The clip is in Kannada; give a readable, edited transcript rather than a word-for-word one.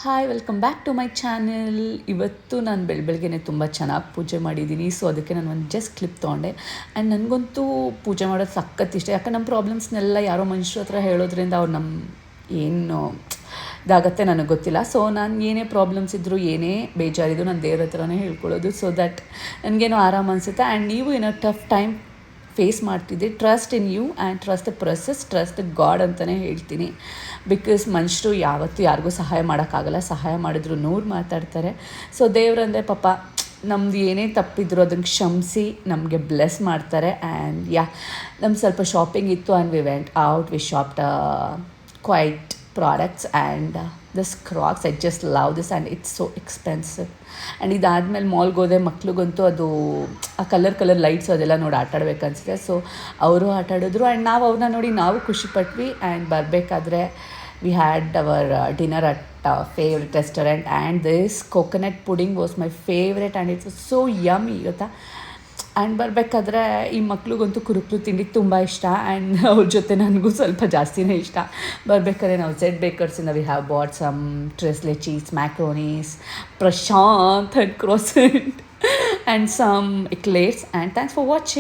Hi welcome back to my channel. ಇವತ್ತು ನಾನು ಬೆಳಗ್ಗೆನೆ ತುಂಬ ಚೆನ್ನಾಗಿ ಪೂಜೆ ಮಾಡಿದ್ದೀನಿ. ಸೊ ಅದಕ್ಕೆ ನಾನು ಒಂದು ಜಸ್ಟ್ ಕ್ಲಿಪ್ ತೊಗೊಂಡೆ. ಆ್ಯಂಡ್ ನನಗಂತೂ ಪೂಜೆ ಮಾಡೋದು ಸಖತ್ ಇಷ್ಟ. ಯಾಕಂದ್ರೆ ನಮ್ಮ ಪ್ರಾಬ್ಲಮ್ಸ್ನೆಲ್ಲ ಯಾರೋ ಮನುಷ್ಯರ ಹತ್ರ ಹೇಳೋದ್ರಿಂದ ಅವ್ರು ನಮ್ಮ ಏನು ಇದಾಗತ್ತೆ ನನಗೆ ಗೊತ್ತಿಲ್ಲ. ಸೊ ನಾನು ಏನೇ ಪ್ರಾಬ್ಲಮ್ಸ್ ಇದ್ದರೂ ಏನೇ ಬೇಜಾರಿದ್ರು ನಾನು ದೇವ್ರ ಹತ್ರನೇ ಹೇಳ್ಕೊಳ್ಳೋದು. ಸೊ ದ್ಯಾಟ್ ನನಗೇನೋ ಆರಾಮ ಅನಿಸುತ್ತೆ. ಆ್ಯಂಡ್ ನೀವು ಏನೋ ಟಫ್ ಟೈಮ್ ಫೇಸ್ ಮಾಡ್ತಿದ್ದೆ, trust in you and trust the process, trust the god ಅಂತಲೇ ಹೇಳ್ತೀನಿ. ಬಿಕಾಸ್ ಮನುಷ್ಯರು ಯಾವತ್ತೂ ಯಾರಿಗೂ ಸಹಾಯ ಮಾಡೋಕ್ಕಾಗಲ್ಲ. ಸಹಾಯ ಮಾಡಿದ್ರು 100 ಮಾತಾಡ್ತಾರೆ. ಸೊ ದೇವ್ರಂದರೆ ಪಾಪ ನಮ್ದು ಏನೇ ತಪ್ಪಿದ್ರು ಅದನ್ನು ಕ್ಷಮಿಸಿ ನಮಗೆ ಬ್ಲೆಸ್ ಮಾಡ್ತಾರೆ. ಆ್ಯಂಡ್ ನಮ್ಗೆ ಸ್ವಲ್ಪ ಶಾಪಿಂಗ್ ಇತ್ತು and we went out, we shopped quite products and this crocs. I just love this and it's so expensive. And ಇದಾದಮೇಲೆ ಮಾಲ್ಗೆ ಹೋದೆ. ಮಕ್ಳಿಗಂತೂ ಅದು ಆ ಕಲರ್ ಲೈಟ್ಸು ಅದೆಲ್ಲ ನೋಡಿ ಆಟಾಡ್ಬೇಕನ್ನಿಸುತ್ತೆ. ಸೊ ಅವರು ಆಟಾಡಿದ್ರು ಆ್ಯಂಡ್ ನಾವು ಅವ್ರನ್ನ ನೋಡಿ ನಾವು ಖುಷಿಪಟ್ವಿ. ಆ್ಯಂಡ್ ಬರಬೇಕಾದ್ರೆ we had our dinner at favourite restaurant and this coconut pudding was my favourite and it's so yummy ಗೊತ್ತಾ. ಆ್ಯಂಡ್ ಬರಬೇಕಾದ್ರೆ ಈ ಮಕ್ಳಿಗಂತೂ ಕುರುಕ್ಲು ತಿಂಡಿ ತುಂಬ ಇಷ್ಟ. ಆ್ಯಂಡ್ ಅವ್ರ ಜೊತೆ ನನಗೂ ಸ್ವಲ್ಪ ಜಾಸ್ತಿನೇ ಇಷ್ಟ. ಬರಬೇಕಾದ್ರೆ ನಾವು ಝೆಡ್ ಬೇಕರ್ಸಿಂದ we have bought some tres leches, macaronis, Prashant and croissant and some eclairs. And thanks for watching.